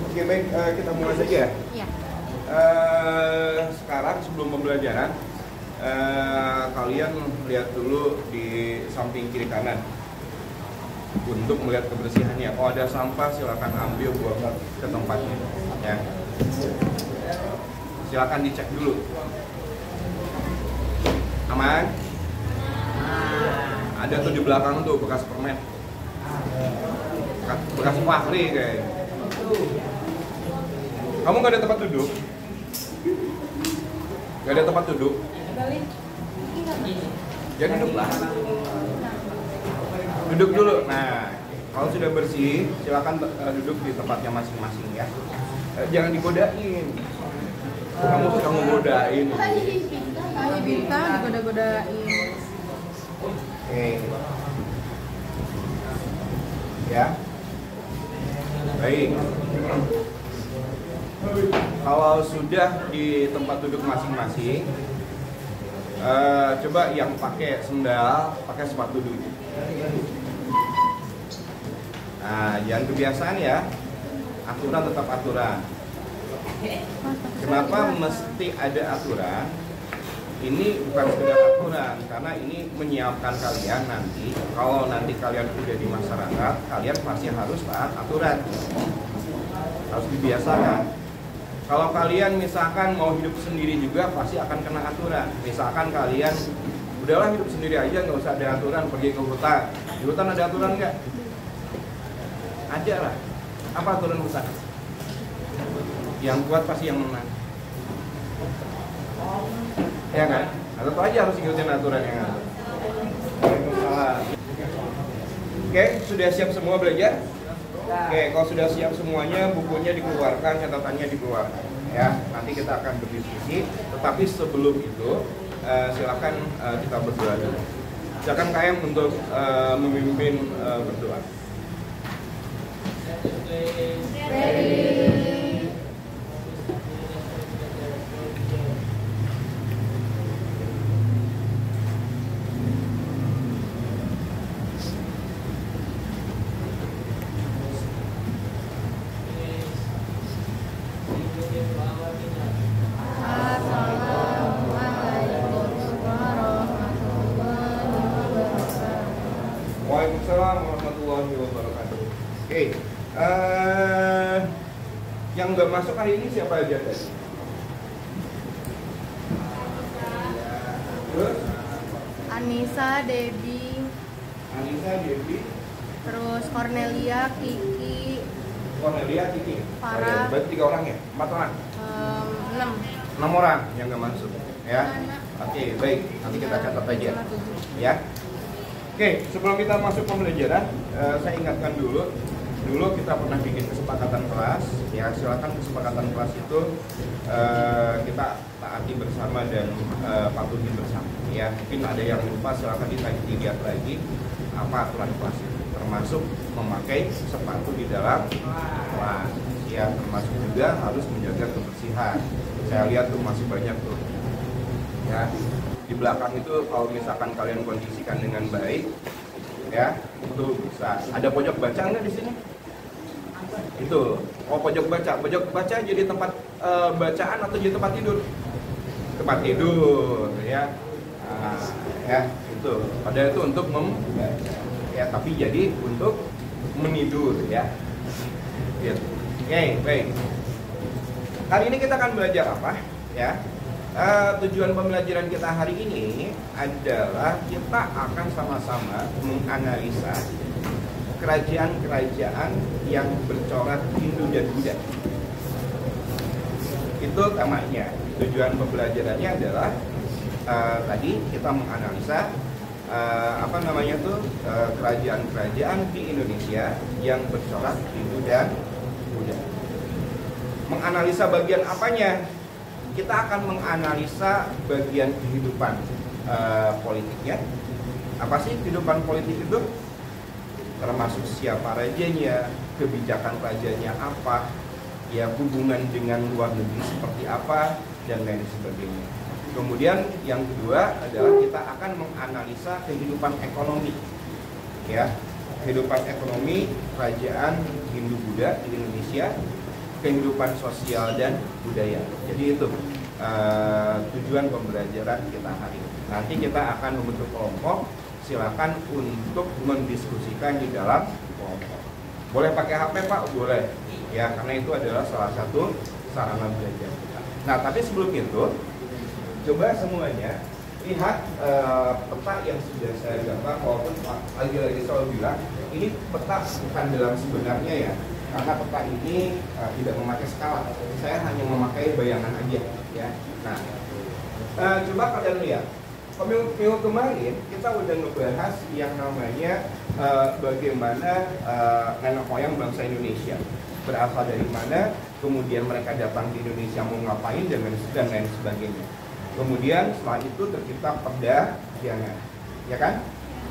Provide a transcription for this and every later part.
Oke baik, kita mulai saja. Iya. Sekarang sebelum pembelajaran, kalian lihat dulu di samping kiri kanan untuk melihat kebersihannya. Kalau ada sampah silakan ambil buang ke tempatnya. Ya. Silakan dicek dulu. Aman? Ada tuh di belakang tuh bekas permen, bekas Fahri kayak. Kamu nggak ada tempat duduk? Nggak ada tempat duduk? Jadi duduklah. Duduk dulu. Nah, kalau sudah bersih, silakan duduk di tempatnya masing-masing ya. Jangan digodain. Kamu sudah menggodain. Hanya bintang digoda-godain. Oke. Ya. Baik. Kalau sudah di tempat duduk masing-masing, coba yang pakai sendal, pakai sepatu dulu. Nah, jangan kebiasaan ya. Aturan tetap aturan. Kenapa mesti ada aturan? Ini bukan sekedar aturan, karena ini menyiapkan kalian nanti. Kalau nanti kalian udah di masyarakat, kalian pasti harus taat aturan. Harus dibiasakan. Kalau kalian misalkan mau hidup sendiri juga pasti akan kena aturan. Misalkan kalian udahlah hidup sendiri aja, nggak usah ada aturan, pergi ke hutan. Di hutan ada aturan nggak? Ada lah. Apa aturan hutan? Yang kuat pasti yang menang. Ya kan? Atau aja harus ikutin aturan yang ada. Oke, sudah siap semua belajar? Oke, kalau sudah siap semuanya, bukunya dikeluarkan, catatannya dikeluarkan. Ya, nanti kita akan berdiskusi. Tetapi sebelum itu, silakan kita berdoa dulu. Silakan KM untuk memimpin berdoa. Waalaikumsalam warahmatullahi wabarakatuh. Oke, yang nggak masuk hari ini siapa aja tadi? Terus? Anissa, Debbie, Anissa, Debbie, terus Cornelia, Kiki, Cornelia, Kiki. Farah. Berarti 3 orang ya? 4 orang? 6. 6 orang yang nggak masuk. Ya. Oke, baik. Nanti kita catat aja. Ya. Oke, sebelum kita masuk pembelajaran, saya ingatkan dulu kita pernah bikin kesepakatan kelas. Ya, silakan kesepakatan kelas itu kita taati bersama dan patuhi bersama. Ya, mungkin ada yang lupa, silakan dilihat lagi apa aturan kelas itu, termasuk memakai sepatu di dalam kelas. Ya, termasuk juga harus menjaga kebersihan. Saya lihat tuh masih banyak tuh. Ya. Di belakang itu kalau misalkan kalian kondisikan dengan baik, ya itu bisa. Ada pojok baca nggak di sini? Itu, pojok baca jadi tempat bacaan atau jadi tempat tidur? Tempat tidur, ya. Nah, ya itu. Padahal itu untuk ya, tapi jadi untuk menidur, ya. Gitu. Oke, baik. Hari ini kita akan belajar apa? Ya. Tujuan pembelajaran kita hari ini adalah kita akan sama-sama menganalisa kerajaan-kerajaan yang bercorak Hindu dan Buddha. Itu temanya. Tujuan pembelajarannya adalah tadi kita menganalisa kerajaan-kerajaan di Indonesia yang bercorak Hindu dan Buddha. Menganalisa bagian apanya? Kita akan menganalisa bagian kehidupan politiknya. Apa sih kehidupan politik itu? Termasuk siapa rajanya, kebijakan rajanya apa, ya hubungan dengan luar negeri seperti apa, dan lain sebagainya. Kemudian yang kedua adalah kita akan menganalisa kehidupan ekonomi, ya kehidupan ekonomi kerajaan Hindu Buddha di Indonesia. kehidupan sosial dan budaya. Jadi itu tujuan pembelajaran kita hari ini. Nanti kita akan membentuk kelompok. Silakan untuk mendiskusikan di dalam kelompok. Boleh pakai HP Pak? Boleh. Ya, karena itu adalah salah satu sarana belajar kita. Nah, tapi sebelum itu, coba semuanya lihat peta yang sudah saya gambar. Walaupun lagi-lagi selalu bilang, ini peta bukan dalam sebenarnya ya. Karena peta ini tidak memakai skala. Saya hanya memakai bayangan aja. Ya. Nah, coba kalian lihat. Minggu kemarin kita udah ngebahas yang namanya bagaimana nenek moyang bangsa Indonesia berasal dari mana, kemudian mereka datang di Indonesia mau ngapain dan lain sebagainya. Kemudian setelah itu tercipta perdagangan, ya kan?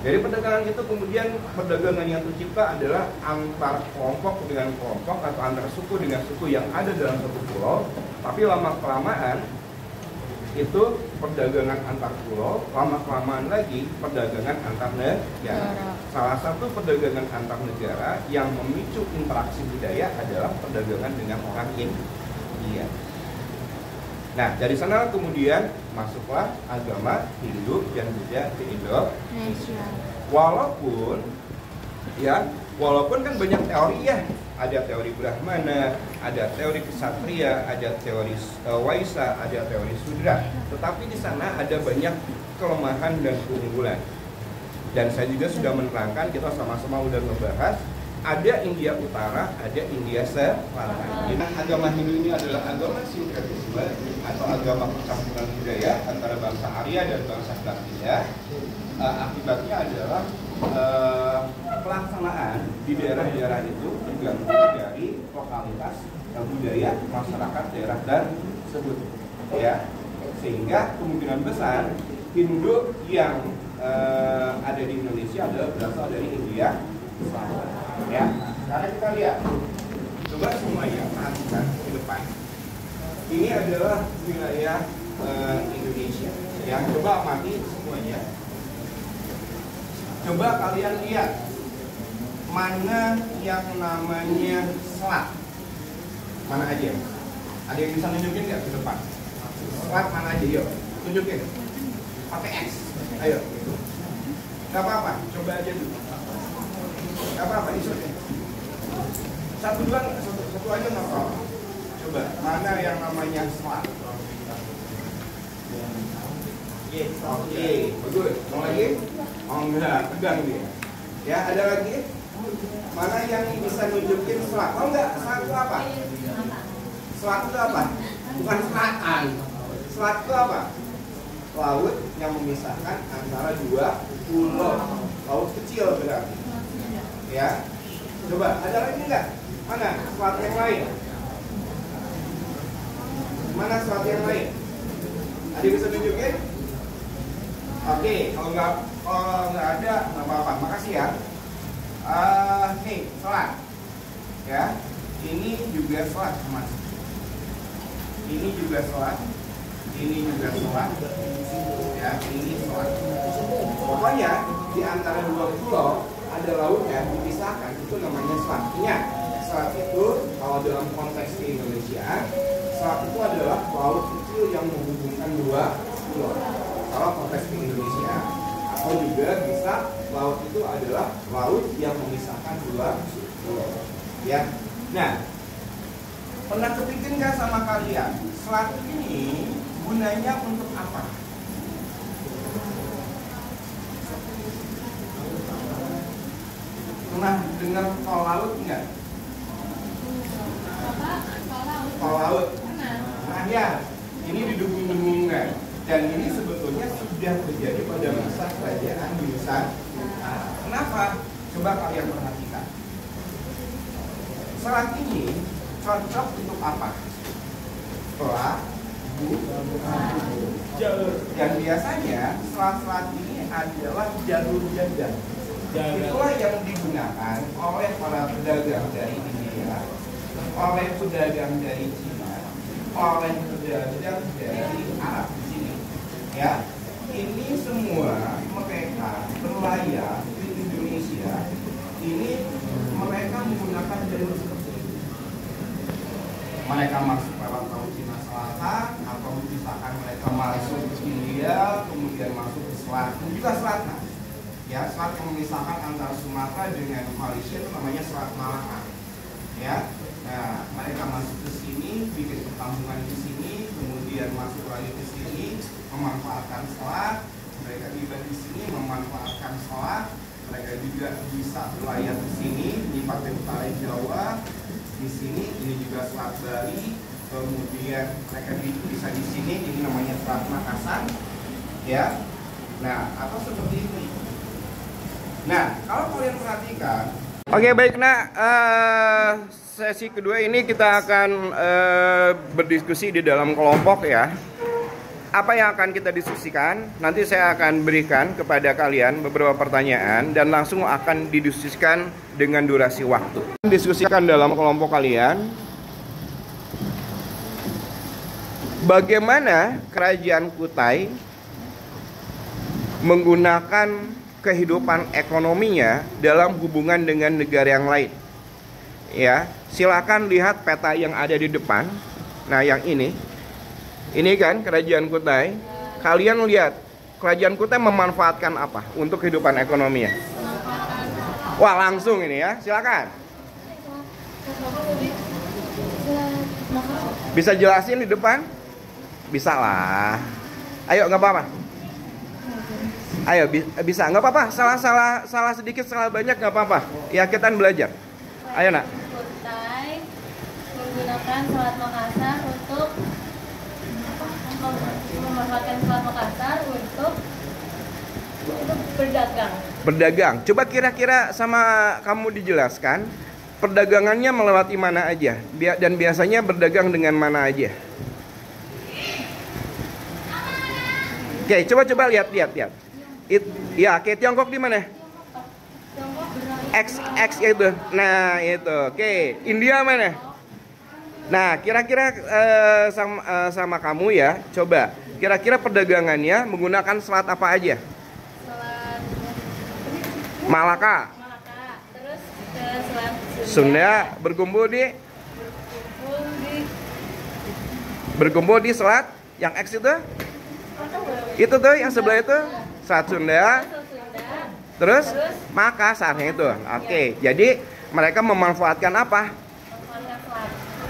Dari perdagangan itu kemudian perdagangan yang tercipta adalah antar kelompok dengan kelompok atau antar suku dengan suku yang ada dalam satu pulau. Tapi lama kelamaan itu perdagangan antar pulau, lama-kelamaan lagi perdagangan antar negara. Salah satu perdagangan antar negara yang memicu interaksi budaya adalah perdagangan dengan orang India. Nah, dari sana kemudian masuklah agama Hindu dan Buddha di Indonesia. Walaupun kan banyak teori ya. Ada teori Brahmana, ada teori Ksatria, ada teori Waisa, ada teori Sudra. Tetapi di sana ada banyak kelemahan dan keunggulan. Dan saya juga sudah menerangkan, kita sama-sama udah ngebahas, ada India Utara, ada India Selatan. Agama Hindu ini adalah agama sinkretisme atau agama percampuran budaya antara bangsa Arya dan bangsa Daksina. Akibatnya adalah pelaksanaan di daerah-daerah itu tergantung dari lokalitas budaya masyarakat daerah tersebut, ya, sehingga kemungkinan besar Hindu yang ada di Indonesia adalah berasal dari India Selatan, ya. Sekarang kita lihat, coba semuanya perhatikan ke depan. Ini adalah wilayah Indonesia, ya. Coba amati semuanya. Coba kalian lihat mana yang namanya selat. Mana aja? Ada yang bisa nunjukin nggak ke depan? Selat mana aja? Yuk, tunjukin. Pakai X. Ayo. Gak apa-apa, coba aja dulu. Gak apa-apa, disuruh. Satu aja nggak apa-apa. Coba, mana yang namanya selat? Oke, bagus. Mau lagi? Oh enggak, tegang dia. Ya, ada lagi? Mana yang bisa nunjukin selat? Oh enggak, selat itu apa? Selat itu apa? Bukan selatan. Selat itu apa? Laut yang memisahkan antara dua pulau. Laut kecil berarti. Ya. Coba, ada lagi enggak? Mana selat yang lain? Mana selat yang lain? Ada yang bisa nunjukin? Oke, kalau nggak ada, nggak apa-apa. Makasih ya. Nih, selat. Ya, ini juga selat, Mas. Ini juga selat. Ini juga selat. Ya, ini selat. Pokoknya di antara dua pulau ada lautnya dipisahkan. Itu namanya selat. Ingat, selat itu kalau dalam konteks di Indonesia, selat itu adalah laut kecil yang menghubungkan dua pulau. Kalau konteks di Indonesia, atau juga bisa laut itu adalah laut yang memisahkan dua pulau. Ya, nah, pernah kepikir nggak sama kalian, selat ini gunanya untuk apa? Pernah dengar tol laut nggak? Tol laut. Nah ya, ini didukung-dukungkan. Dan ini sebetulnya sudah terjadi pada masa kerajaan di Nusantara. Kenapa? Coba kalian perhatikan. Selat ini cocok untuk apa? Jalur. Dan biasanya selat-selat ini adalah jalur dagang. Itulah yang digunakan oleh para pedagang dari India, oleh pedagang dari Cina, oleh pedagang dari Arab. Ya, ini semua mereka berlayar di Indonesia. Ini mereka menggunakan jalur seperti ini. mereka masuk lewat Laut Cina Selatan, atau misalkan mereka masuk ke India, kemudian masuk ke selatan, juga selatan. Ya, selat yang memisahkan antara Sumatera dengan Malaysia itu namanya Selat Malaka. Ya, nah mereka masuk ke sini, bikin perkampungan di sini, kemudian masuk lagi ke sini, memanfaatkan selat. Mereka tiba di sini memanfaatkan selat. Mereka juga bisa berlayar ke sini, di pantai utara Jawa, di sini, ini juga Selat Bali. Kemudian mereka bisa di sini, ini namanya Selat Makassar. Ya, nah atau seperti ini. Nah, kalau kalian perhatikan, oke baik, nah sesi kedua ini kita akan berdiskusi di dalam kelompok ya. Apa yang akan kita diskusikan? Nanti saya akan berikan kepada kalian beberapa pertanyaan dan langsung akan didiskusikan dengan durasi waktu. Diskusikan dalam kelompok kalian, bagaimana kerajaan Kutai menggunakan kehidupan ekonominya dalam hubungan dengan negara yang lain. Ya, silakan lihat peta yang ada di depan. Nah, yang ini kan kerajaan Kutai. Kalian lihat kerajaan Kutai memanfaatkan apa untuk kehidupan ekonominya? Wah, langsung ini ya, silakan. Bisa jelasin di depan? Bisa lah. Ayo, nggak apa-apa. Ayo, bisa, nggak apa-apa. Salah sedikit, salah banyak nggak apa-apa. Ya, kita belajar. Ayo nak. Kutai menggunakan Selat Makassar untuk memanfaatkan Selat Makassar untuk berdagang. Berdagang. Coba kira-kira sama kamu dijelaskan perdagangannya melewati mana aja dan biasanya berdagang dengan mana aja. Oke, coba lihat. Ya, kayak Tiongkok di mana? X itu. Nah, itu. Oke, India mana? Nah, kira-kira sama kamu ya. Coba, kira-kira perdagangannya menggunakan selat apa aja? Selat Malaka. Terus ke Selat Sunda berkumpul di selat yang X itu? Itu tuh yang sebelah itu. Selat Sunda. Terus Makassarnya itu. Oke, jadi mereka memanfaatkan apa?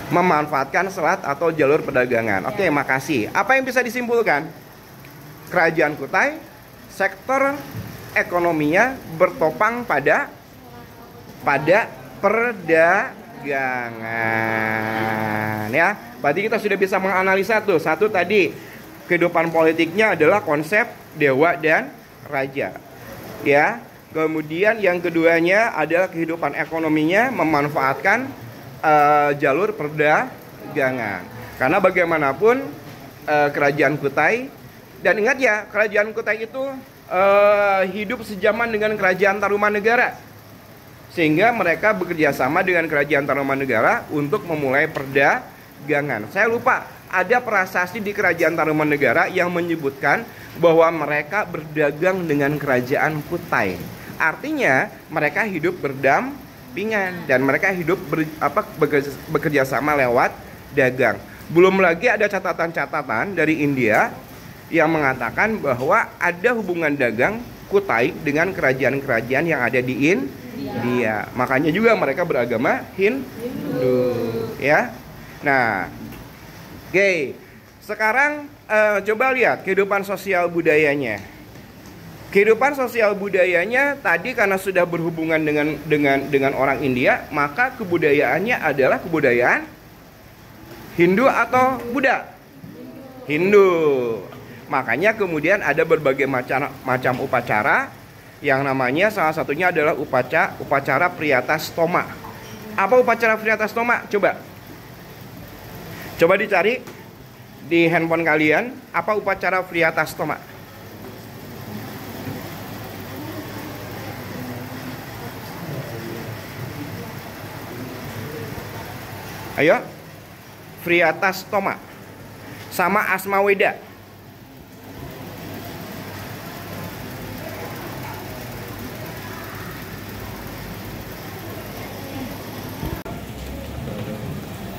Memanfaatkan selat atau jalur perdagangan. Oke, makasih. Apa yang bisa disimpulkan? Kerajaan Kutai, sektor ekonominya bertopang pada perdagangan. Ya, berarti kita sudah bisa menganalisa tuh. Satu tadi, kehidupan politiknya adalah konsep dewa dan raja. Ya, kemudian yang keduanya adalah kehidupan ekonominya memanfaatkan jalur perdagangan. Karena bagaimanapun kerajaan Kutai, dan ingat ya, kerajaan Kutai itu hidup sejaman dengan kerajaan Tarumanegara, sehingga mereka bekerja sama dengan kerajaan Tarumanegara untuk memulai perdagangan. Saya lupa ada prasasti di kerajaan Tarumanegara yang menyebutkan bahwa mereka berdagang dengan kerajaan Kutai. Artinya mereka hidup berdampingan dan mereka hidup bekerja sama lewat dagang. Belum lagi ada catatan-catatan dari India yang mengatakan bahwa ada hubungan dagang Kutai dengan kerajaan-kerajaan yang ada di India. Makanya juga mereka beragama Hindu, ya. Nah, oke. Sekarang coba lihat kehidupan sosial budayanya. Kehidupan sosial budayanya tadi karena sudah berhubungan dengan orang India, maka kebudayaannya adalah kebudayaan Hindu atau Buddha? Hindu. Makanya kemudian ada berbagai macam upacara yang namanya salah satunya adalah upacara Priyatastoma. Apa upacara Priyatastoma? Coba dicari di handphone kalian, apa upacara Priyatastoma? Ayo, Priyatastoma sama Asmaweda.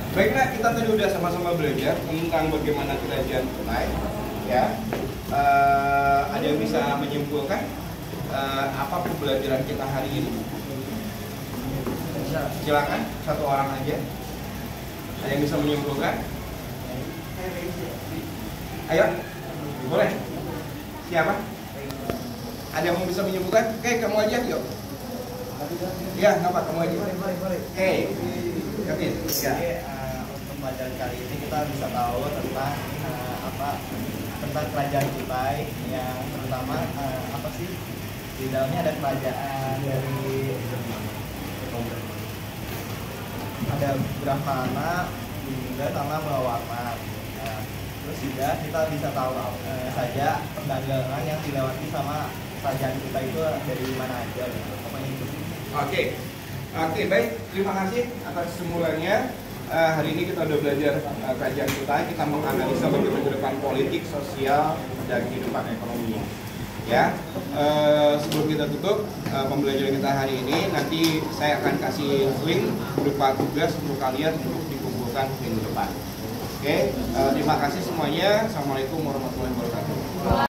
Baiklah, kita tadi udah sama-sama belajar tentang bagaimana kerajaan tunai. Ya, ada yang bisa menyimpulkan apa pembelajaran kita hari ini? Silakan, satu orang aja. Ada yang bisa menyimpulkan? Ayo, boleh. Siapa? Ada yang bisa menyimpulkan? Oke, kamu aja, yuk. Ya, nggak apa, kamu aja. Oke, Kevin. Ya. Untuk pelajaran kali ini kita bisa tahu tentang tentang kerajaan Kutai yang terutama apa sih di dalamnya ada kerajaan dari ada Brahmana juga sama Mawarna. Terus juga kita bisa tahu saja perdagangan yang dilewati sama kerajaan kita itu dari mana aja gitu. Pokoknya itu. Oke, baik. Terima kasih atas semuanya. Hari ini kita udah belajar kerajaan kita menganalisa bagaimana ke depan politik, sosial, dan kehidupan ekonomi. Ya, sebelum kita tutup pembelajaran kita hari ini, nanti saya akan kasih link berupa tugas untuk kalian untuk dikumpulkan minggu depan. Oke, terima kasih semuanya. Assalamualaikum warahmatullahi wabarakatuh.